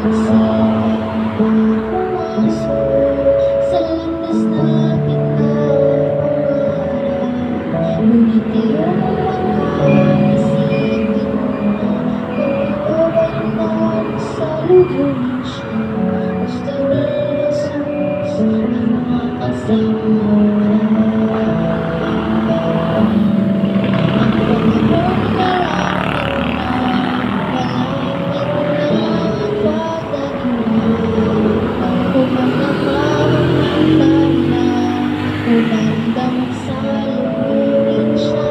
Sa landas na pinapangarap, ngunit iyong makaisipin kung ikaw ay nagsalubungin siya. Gusto ni Jesus ang makasama umandang salubungin siya.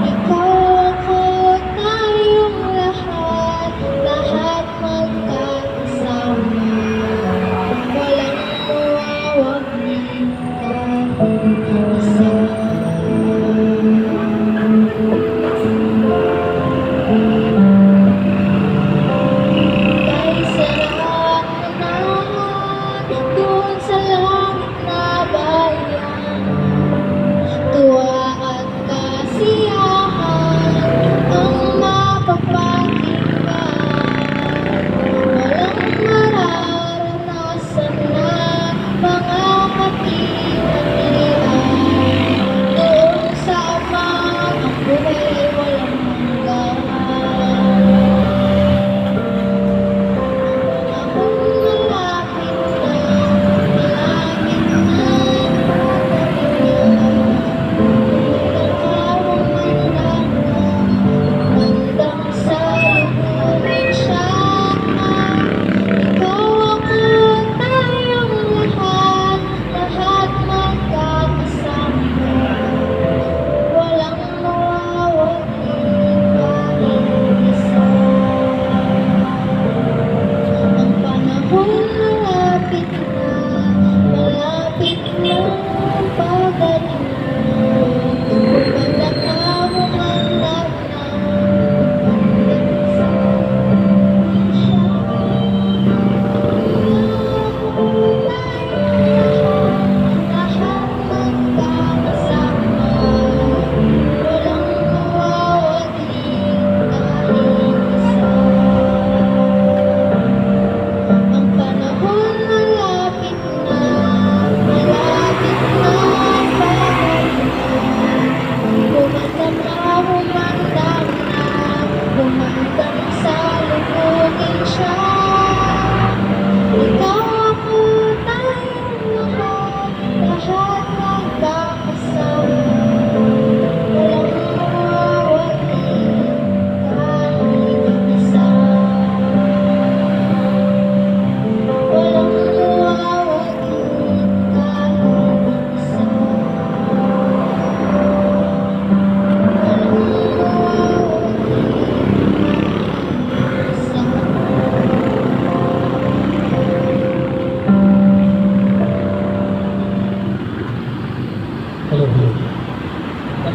Ikaw ako, tayong lahat magkakasama. Walang mawawagin kahit isa. Kay sarap na doon sa langit na bayan, tuwa at kasiyahan ang mapapakinggan. Walang mararanasan na mga kapinatiran. Doon sa Ama, ang buhay ay walang hanggan.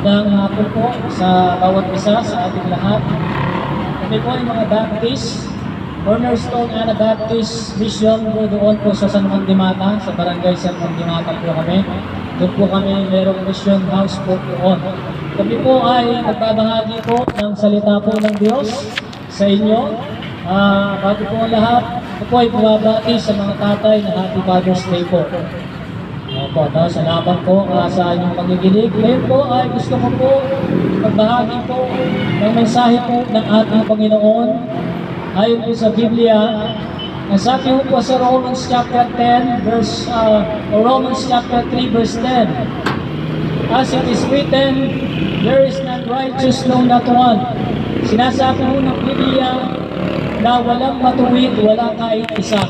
Magandang hapon po sa bawat isa, sa ating lahat. Kami po ay mga Baptist, Cornerstone Anabaptist Mission po doon po sa San Juan de Mata, sa Barangay San Juan de Mata po kami. Doon po kami mayroong mission house po doon. Kami po ay nagbabahagi po ng salita po ng Diyos sa inyo. Bago po ang lahat, ako po ay bumabati sa mga tatay na Happy Father's Day po. Opo, salamat po sa inyong pagigilig. Ngayon po ay gusto ko po magbahagi po ng mensahe po ng ating Panginoon ayon po sa Biblia. Nasabi po sa Romans chapter 10 verse Romans chapter 3 verse 10. As it is written, there is none righteous, no not one. Sinasabi po ng Biblia na walang matuwid, wala kahit isa.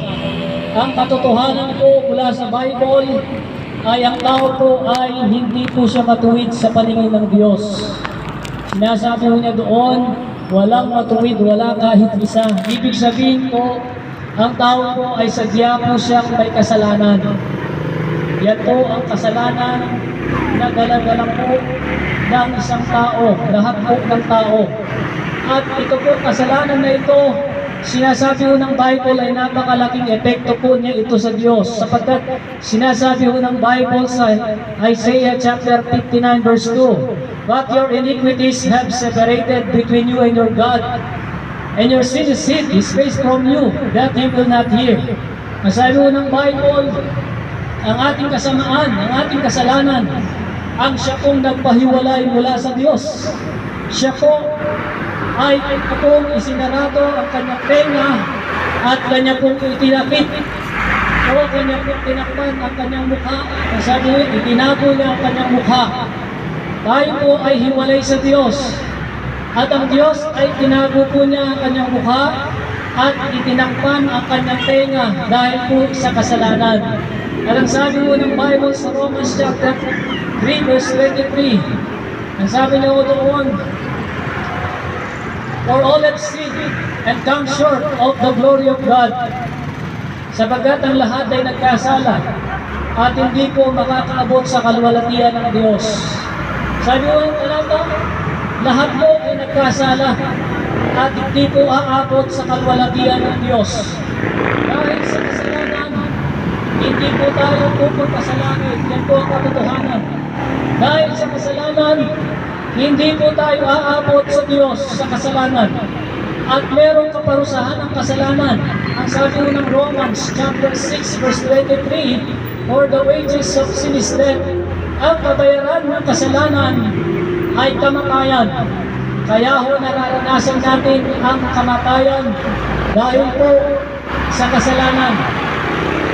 Ang katotohanan po mula sa Bible ay ang tao po ay hindi po siya matuwid sa paningin ng Diyos. Sinasabi po niya doon, walang matuwid, wala kahit isa. Ibig sabihin po, ang tao po ay sadya po siyang may kasalanan. Yan po ang kasalanan na dala-dala po ng isang tao, lahat po ng tao. At ito po, kasalanan na ito, sinasabi ho ng Bible ay napakalaking epekto po niya ito sa Diyos, sapagkat sinasabi ho ng Bible sa Isaiah chapter 59 verse 2, but your iniquities have separated between you and your God, and your sin is hid his face from you, that he will not hear. Masabi mo ng Bible, ang ating kasamaan, ang ating kasalanan, ang siya pong nagpahiwalay mula sa Diyos. Siya po ay pong isinarado ang kanyang tenga at kanya pong itinakip. O kanya pong tinakpan ang kanyang mukha. Masabi mo, itinago niya ang kanyang mukha. Tayo po ay hiwalay sa Diyos. At ang Diyos ay tinago po niya ang kanyang mukha at itinakpan ang kanyang tenga dahil po sa kasalanan. At ang sabi po ng Bible sa Romans chapter 3 verse 23, ang sabi niya po doon, for all have sinned and come short of the glory of God. Sapagkat ang lahat ay nagkasala at hindi po makakaabot sa kaluwalhatian ng Diyos. Sabi ko yung talata, lahat po ay nagkasala at hindi po aabot sa kaluwalhatian ng Diyos. Dahil sa kasalanan, hindi po tayo pupunta sa langit. Yan po ang katotohanan. Dahil sa kasalanan, hindi po tayo aabot sa Diyos sa kasalanan. At merong kaparusahan ng kasalanan. Ang sabi ko ng Romans chapter 6 verse 23, for the wages of sin is death. Ang kabayaran ng kasalanan ay kamatayan. Kaya ho nararanasan natin ang kamatayan dahil po sa kasalanan.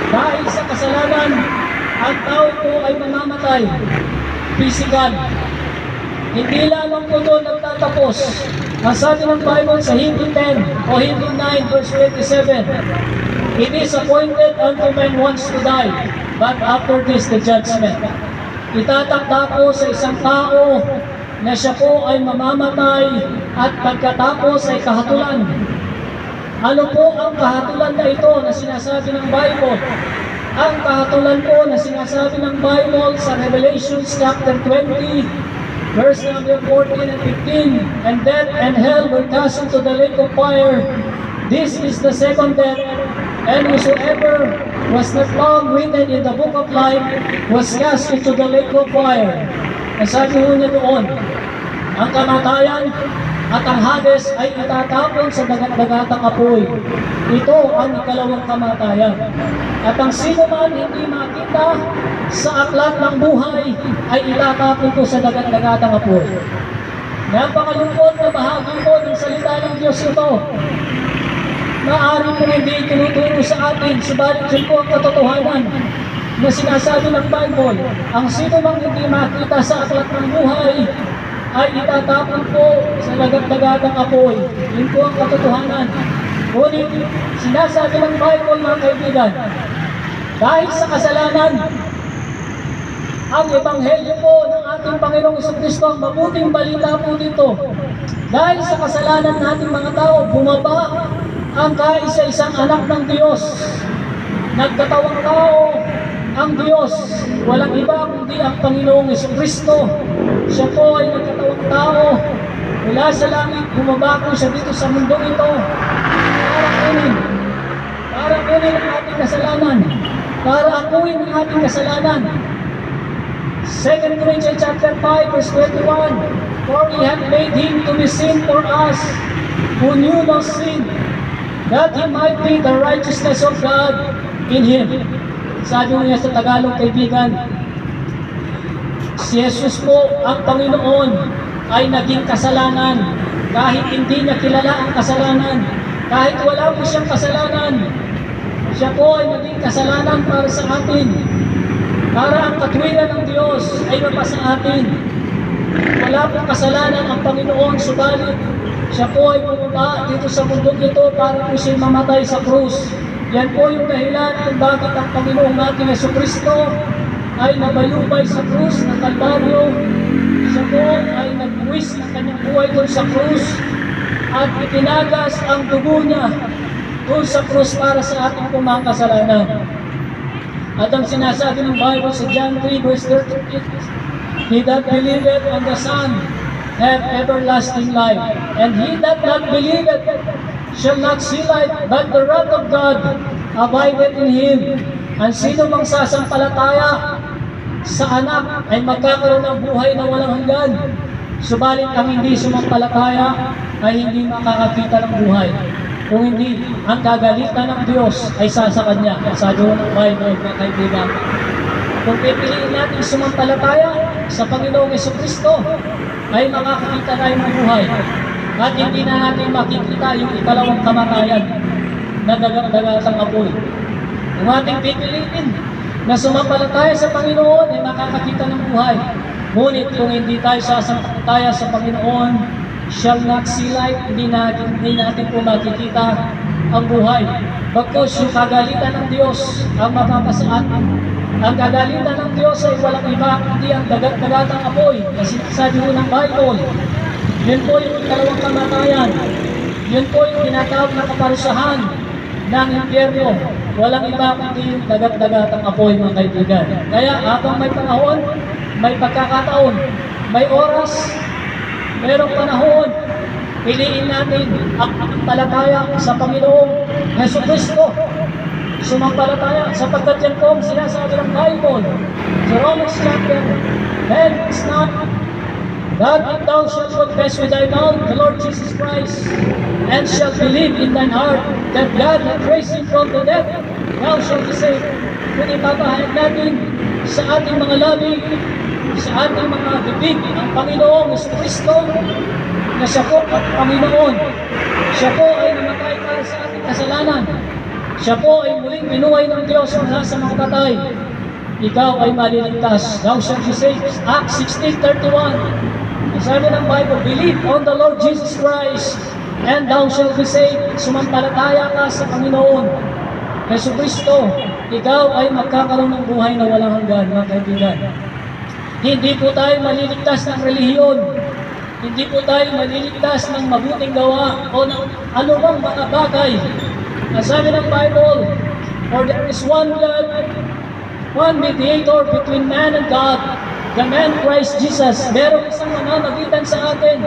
Dahil sa kasalanan, ang tao po ay mamamatay. Physical. Hindi lamang po doon nagtatapos. Ang sabi ng Bible sa Hebrew 10 o Hebrew 9 verse 27, it is appointed unto men once to die, but after this the judgment. Itatakda po sa isang tao na siya po ay mamamatay at pagkatapos ay kahatulan. Ano po ang kahatulan na ito na sinasabi ng Bible? Ang kahatulan po na sinasabi ng Bible sa Revelation chapter 20, verse number 14 and 15, and death and hell were cast into the lake of fire. This is the second death, and whosoever was not found written in the book of life was cast into the lake of fire. Nasabi ho niya doon, ang kamatayan at ang Hades ay itatapon sa dagat-dagatang apoy. Ito ang ikalawang kamatayan. At ang sino man hindi makita sa aklat ng buhay ay itatapon ko sa dagat-dagatang apoy. Napakalungkot na bahagi po ng salita ng Diyos ito. Maaari po hindi tinuturo sa atin, subalit yun po ang katotohanan na sinasabi ng Bible. Ang sino mang hindi makita sa aklat ng buhay ay itatapon po sa dagat-dagatang apoy. Yun po ang katotohanan. Ngunit sinasabi ng Bible, mga kaibigan, dahil sa kasalanan, ang ebanghelyo po ng ating Panginoong Jesucristo, ang mabuting balita po dito, dahil sa kasalanan nating mga tao, bumaba ang kaisa-isang anak ng Diyos. Nagkatawang tao ang Diyos, walang iba kundi ang Panginoong Jesucristo. Siya po ay nagkatawang tao, mula sa langit, bumaba po siya dito sa mundong ito para kunin ang ating kasalanan, para akuin ang ating kasalanan. 2 Corinthians chapter 5 verse 21, for he hath made him to be sin for us who knew no sin, that he might be the righteousness of God in him. Sabi niya sa Tagalog, kaibigan, si Jesus po, ang Panginoon, ay naging kasalanan. Kahit hindi niya kilala ang kasalanan, kahit wala po siyang kasalanan, siya po ay naging kasalanan para sa atin. Para ang katwiran ng Diyos ay mapasa atin. Wala pong kasalanan ang Panginoon, subalit siya po ay bumaba dito sa mundong ito para po siya mamatay sa krus. Yan po yung dahilan kung bakit ang Panginoong natin Jesucristo ay nabayubay sa krus ng Kalbaryo. Siya po ay nagbuwis ng kanyang buhay doon sa krus at itinagas ang dugo niya doon sa krus para sa ating mga kasalanan. At ang sinasabi ng Bible sa John 3 verse 38, he that believeth on the Son have everlasting life, and he that not believeth shall not see life, but the wrath of God abideth in him. Ang sino mang sasampalataya sa anak ay magkakaroon ng buhay na walang hanggan. Subalit ang hindi sumampalataya ay hindi makakakita ng buhay. Kung hindi, ang kagalitan ng Diyos ay sa Kanya. Sabi ng Bible, mga kaibigan. Kung pipiliin natin sumampalataya sa Panginoong Jesucristo, ay makakakita tayo ng buhay. At hindi na natin makikita yung ikalawang kamatayan na dagat-dagatang apoy. Kung ating pipiliin na sumampalataya sa Panginoon, ay makakakita ng buhay. Ngunit kung hindi tayo sasampalataya sa Panginoon, shall not see light, hindi natin po makikita ang buhay. Bagkus yung kagalitan ng Diyos ang mapapasaan. Ang kagalitan ng Diyos ay walang iba, hindi ang dagat-dagatang apoy. Kasi sabi ko ng Bible, yun po yung ikalawang kamatayan. Yun po yung tinatawag na kaparusahan ng impyerno. Walang iba kundi yung dagat-dagatang apoy, mga kaibigan. Kaya habang may panahon, may pagkakataon, may oras, merong panahon, piliin natin ang palataya sa Panginoong Jesucristo. Sumampalataya sapagkat yan po ang sinasabi ng Bible sa Romans chapter 10 verse 9, that if thou shalt confess with thy mouth the Lord Jesus Christ, and shalt believe in thine heart that God hath raised him from the dead, thou shalt be saved. Kung ipapahayag natin sa ating mga labi, sa ating mga bibig, ang Panginoong Jesucristo, na siya po ang Panginoon. Siya po ay namatay para sa ating kasalanan. Siya po ay muling binuhay ng Diyos mula sa mga patay. Ikaw ay maliligtas. Thou shalt be saved. Acts 16:31. Ang sabi ng Bible, believe on the Lord Jesus Christ, and thou shalt be saved. Sumampalataya ka sa Panginoon Jesucristo, ikaw ay magkakaroon ng buhay na walang hanggan, mga kaibigan. Hindi po tayo maliligtas ng relihiyon. Hindi po tayo maliligtas ng mabuting gawa o ng anumang mga bagay. Ang sabi ng Bible, for there is one God, one mediator between man and God, the man Christ Jesus. Merong isang mamamagitan sa atin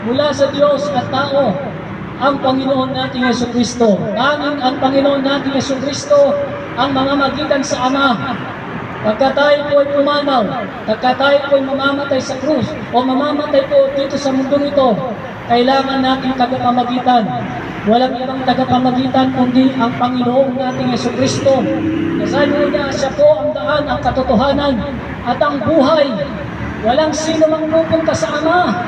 mula sa Diyos at tao, ang Panginoon nating Jesucristo. Tanging ang Panginoon nating Jesucristo ang mamamagitan sa Ama. Pagka tayo po ay pumanaw, pagka tayo po ay mamamatay sa krus, o mamamatay po dito sa mundong ito, kailangan natin tagapamagitan. Walang ibang tagapamagitan kundi ang Panginoong nating Jesucristo. Nasabi niya, siya po ang daan, ang katotohanan, at ang buhay. Walang sino mang pupunta sa Ama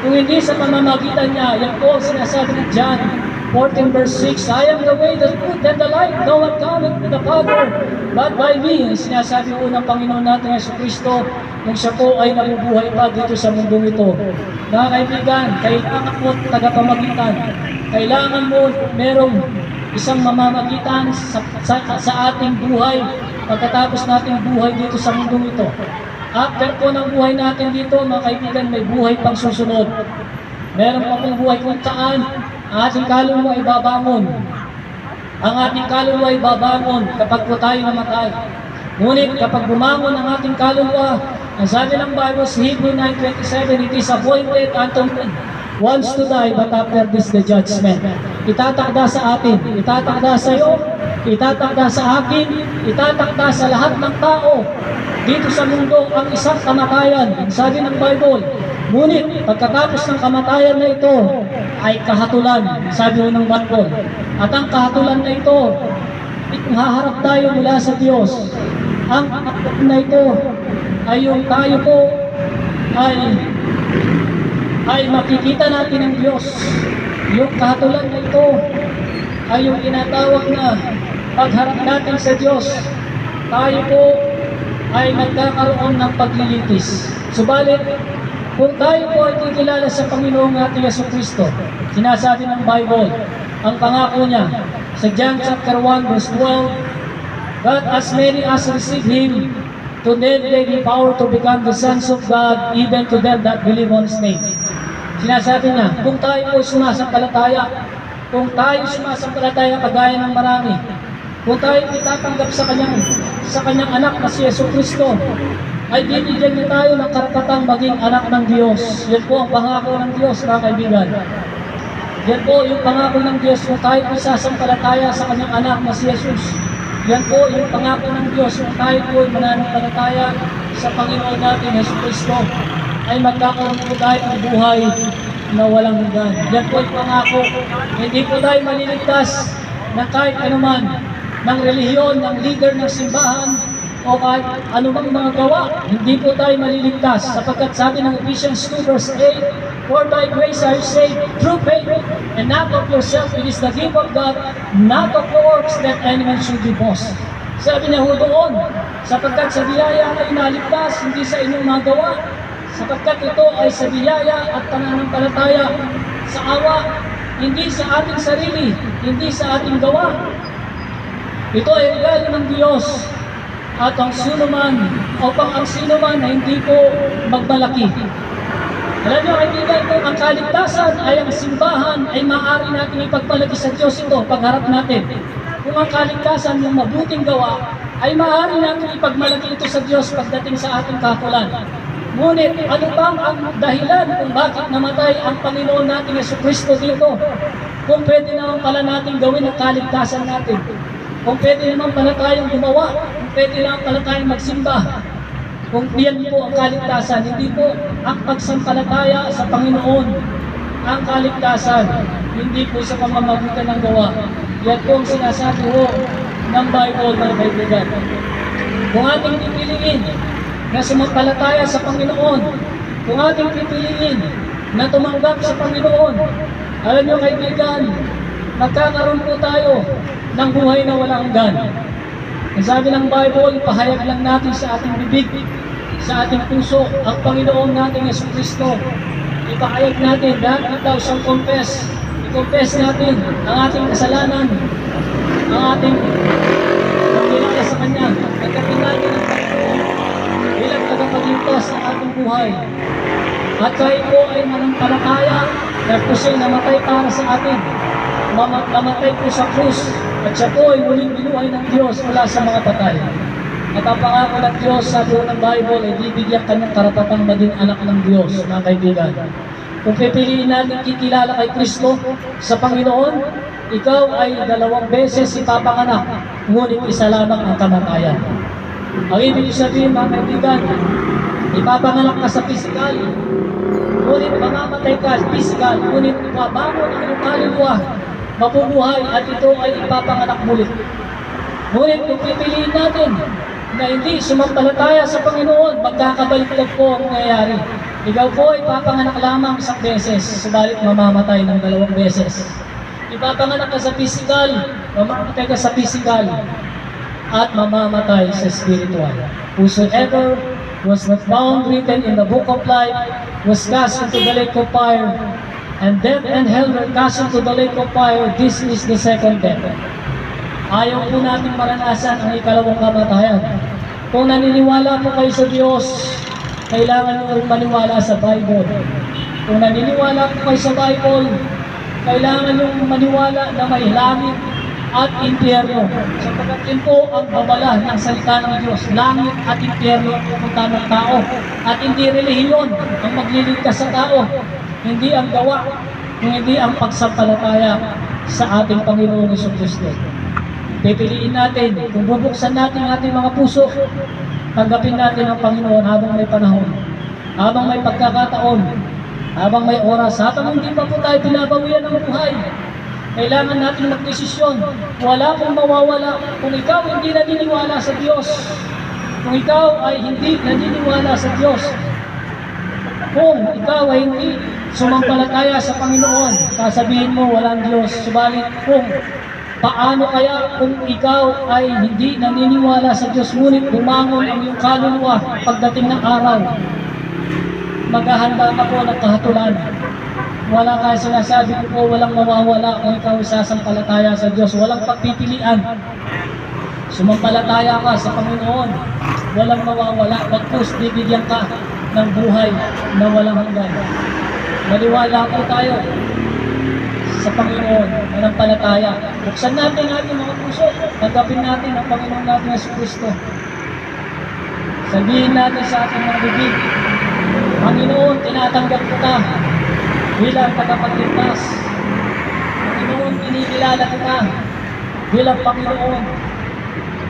kung hindi sa pamamagitan niya. Yan po ang sinasabi ng John 14 verse 6, I am the way, the truth, and the life. No one cometh to the Father but by me. Ang sinasabi po ng Panginoon natin Jesucristo nung siya po ay nabubuhay pa dito sa mundong ito. Mga kaibigan, kailangan mo tagapamagitan. Kailangan mo merong isang mamamagitan sa ating buhay pagkatapos nating buhay dito sa mundong ito. After po ng buhay natin dito, mga kaibigan, may buhay pang susunod. Meron pa pong buhay kung saan ang ating kaluluwa ay babangon. Ang ating kaluluwa ay babangon kapag po tayo namatay. Ngunit kapag bumangon ang ating kaluluwa, ang sabi ng Bible sa Hebrew 9:27, it is appointed unto men once to die, but after this the judgment. Itatakda sa atin, itatakda sa iyo, itatakda sa akin, itatakda sa lahat ng tao dito sa mundo ang isang kamatayan. Ang sabi ng Bible, ngunit pagkatapos ng kamatayan na ito ay kahatulan, sabi ng Bible. At ang kahatulan na ito, haharap tayo mula sa Diyos. Ang kahatulan na ito ay yung tayo po ay makikita natin ng Diyos. Yung kahatulan na ito ay yung tinatawag na pagharap natin sa Diyos. Tayo po ay magkakaroon ng paglilitis. Subalit, kung tayo po ay kikilala sa Panginoong ating Jesucristo, sinasabi ng Bible, ang pangako niya sa John chapter 1 verse 12, that as many as receive Him, to them gave Him power to become the sons of God, even to them that believe on His name. Sinasabi niya, kung tayo po sumasampalataya, kung tayo sumasampalataya kagaya ng marami, kung tayo itatanggap sa kanyang anak na si Jesucristo, ay bibigyan niya tayo ng karapatang maging anak ng Diyos. Yan po ang pangako ng Diyos, mga kaibigan. Yan po yung pangako ng Diyos kung tayo po sasampalataya sa kanyang anak na si Jesus. Yan po yung pangako ng Diyos kung tayo po ay mananampalataya sa Panginoon natin, Jesucristo, ay magkakaroon po tayo ng buhay na walang hanggan. Yan po ay pangako. Hindi po tayo maliligtas na kahit anuman ng relihiyon, ng leader ng simbahan, o kahit anumang mga gawa, hindi po tayo maliligtas. Sapagkat sabi ng Ephesians 2 verse 8, "For by grace are you saved through faith, and not of yourself, it is the gift of God, not of works, that any man should be boast." Sabi niya ho doon, sapagkat sa biyaya kayo naligtas, hindi sa inyong magawa, sapagkat ito ay sa biyaya at pananampalataya, sa awa, hindi sa ating sarili, hindi sa ating gawa. Ito ay regalo ng Diyos, at ang sino man, upang ang sino man na hindi po magmalaki. Alam niyo, kaibigan, kung ang kaligtasan ay ang simbahan, ay maaari natin ipagpalagi sa Diyos ito pagharap natin. Kung ang kaligtasan yung mabuting gawa, ay maaari natin ipagmalaki ito sa Diyos pagdating sa ating kakulan. Ngunit, ano bang ang dahilan kung bakit namatay ang Panginoon natin Jesucristo dito? Kung pwede naman pala natin gawin ang kaligtasan natin. Kung pwede naman pala tayong gumawa, kung pwede naman pala tayong magsimba. Kung yan po ang kaligtasan, hindi po ang pagsampalataya sa Panginoon ang kaligtasan, hindi po sa pamamagitan ng gawa. Yan po ang sinasabi ho ng Bible, mga kaibigan. Kung ating pipiliin na sumampalataya sa Panginoon, kung ating pipiliin na tumanggap sa Panginoon, alam niyo kaibigan, magkakaroon po tayo ng buhay na walang hanggan. Ang sabi ng Bible, pahayag lang natin sa ating bibig, sa ating puso, ang Panginoon natin Jesucristo. Ipahayag natin, dahil daw siyang i-confess natin ang ating kasalanan, ang ating pagkilala sa Kanya, pagdating natin ang Panginoon bilang tagapagligtas ng ating buhay. At tayo po ay manampalataya na po siya'y namatay para sa atin. Namatay po sa krus, at siya po ay muling binuhay ng Diyos mula sa mga patay. At ang pangako ng Diyos sa buong ng Bible ay bibigyan kanyang karapatang maging anak ng Diyos, mga kaibigan. Kung pipiliin natin kikilala kay Kristo sa Panginoon, ikaw ay 2 beses ipapanganak, ngunit isa lamang ang kamatayan. Ang ibig sabihin, mga kaibigan, ipapanganak ka sa pisikal, ngunit mamamatay ka pisikal, ngunit mabangon ang iyong kaluluwa, mabubuhay, at ito ay ipapanganak muli. Ngunit kung pipiliin natin na hindi sumampalataya sa Panginoon, magkakabaliktad po ang nangyayari. Ikaw po ay papanganak lamang isang beses, subalit mamamatay ng 2 beses. Ipapanganak ka sa physical, mamamatay ka sa physical, at mamamatay sa spiritual. Whosoever was not found written in the book of life was cast into the lake of fire, and death and hell were cast into the lake of fire. This is the second death. Ayaw po natin maranasan ang ikalawang kamatayan. Kung naniniwala po kayo sa Diyos, kailangan nyo rin maniwala sa Bible. Kung naniniwala po kayo sa Bible, kailangan nyo maniwala na may langit at impyerno. Sapagkat yun po ang babala ng salita ng Diyos. Langit at impyerno ang pupunta ng tao. At hindi relihiyon ang magliligtas sa tao. Hindi ang gawa, kung hindi ang pagsampalataya sa ating Panginoong Jesucristo. Pipiliin natin, kung bubuksan natin ang ating mga puso, tanggapin natin ang Panginoon habang may panahon, habang may pagkakataon, habang may oras, habang hindi pa po tayo binabawian ng buhay. Kailangan natin magdesisyon. Wala pong mawawala kung ikaw hindi naniniwala sa Diyos. Kung ikaw ay hindi naniniwala sa Diyos. Kung ikaw ay hindi sumampalataya sa Panginoon, sasabihin mo walang Diyos. Subalit kung paano kaya kung ikaw ay hindi naniniwala sa Diyos, ngunit bumangon ang iyong kaluluwa pagdating ng araw, maghahanda ka po ng kahatulan. Wala ka sinasabi ko po, walang mawawala kung ikaw isasampalataya sa Diyos. Walang pagpipilian. Sumampalataya ka sa Panginoon, walang mawawala. Pagpus, bibigyan ka ng buhay na walang hanggan. Maniwala po tayo sa Panginoon, manampalataya. Buksan natin ating mga puso, tanggapin natin ang Panginoon natin Jesucristo. Sabihin natin sa ating mga bibig, Panginoon, tinatanggap ko ka bilang tagapagligtas. Panginoon, kinikilala kita bilang Panginoon.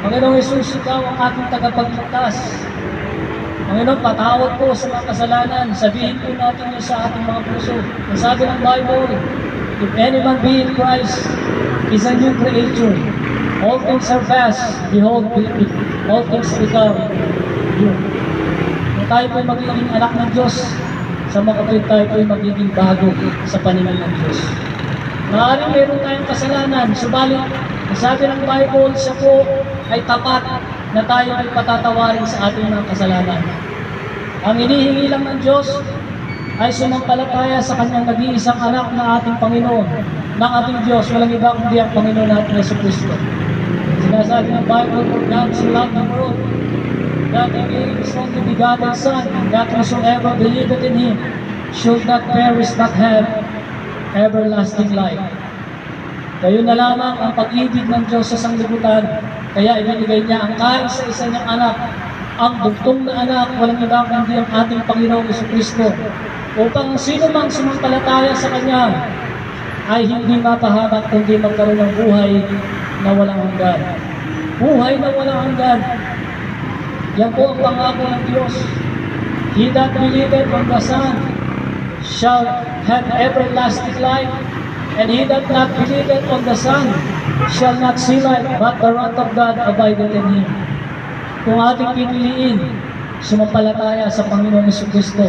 Panginoong Jesus, ikaw ang ating tagapagligtas. Panginoon, patawad po sa mga kasalanan. Sabihin po natin yun sa ating mga puso. Ang sabi ng Bible, if any man be in Christ, is a new creature. All things are past. Behold, all things become new. Kung tayo po'y magiging anak ng Diyos, sa mga kapatid tayo po'y magiging bago sa paningin ng Diyos. Maaaring meron tayong kasalanan, subalit, ang sabi ng Bible, siya po ay tapat na tayo ay patatawarin sa ating mga kasalanan. Ang hinihingi lang ng Diyos ay sumampalataya sa kanyang nag-iisang anak na ating Panginoon, ng ating Diyos, walang iba kundi ang Panginoon natin Yesu Cristo. Sinasabi ng Bible, for God so loved the world, that He gave His only begotten Son, that whosoever believeth in Him should not perish but have everlasting life. Kayo na lamang ang pag-ibig ng Diyos sa sanglibutan, kaya ibinigay niya ang kaisa-isa niyang anak, ang bugtong na anak, walang iba kundi ang ating Panginoong Jesucristo, upang sino mang sumampalataya sa Kanya ay hindi mapahamak kundi magkaroon ng buhay na walang hanggan. Buhay na walang hanggan. Yan po ang pangako ng Diyos. He that believeth on the Son shall have everlasting life, and he that not believeth on the Son shall not see life, but the wrath of God abideth in him. Kung ating pipiliin, sumampalataya sa Panginoong Jesucristo,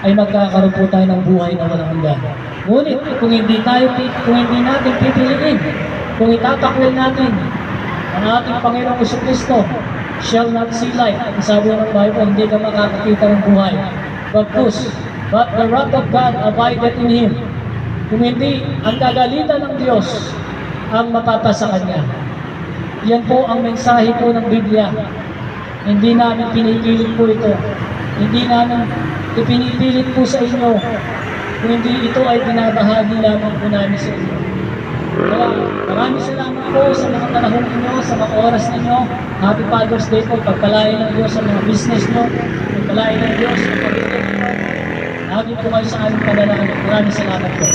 ay magkakaroon po tayo ng buhay na walang hanggan. Ngunit kung hindi natin pipiliin, kung itatakwil natin ang ating Panginoong Jesucristo, shall not see life. Ang sabi ng Bible, hindi ka makakakita ng buhay. But the wrath of God abideth in him. Kung hindi, ang kagalitan ng Diyos ang mapapasa Kanya. Yan po ang mensahe po ng Biblia. Hindi namin pinipilit po ito. Hindi namin ipinipilit po sa inyo. Kung hindi ito ay binabahagi lamang po namin sa inyo. Kaya maraming salamat po sa mga panahon ninyo, sa mga oras ninyo. Happy Father's Day po. Pagpalain ng Diyos sa mga business nyo. Pagpalain ng Diyos sa pamilya ninyo. Lagi po kayo sa aming panalangin. Maraming salamat po.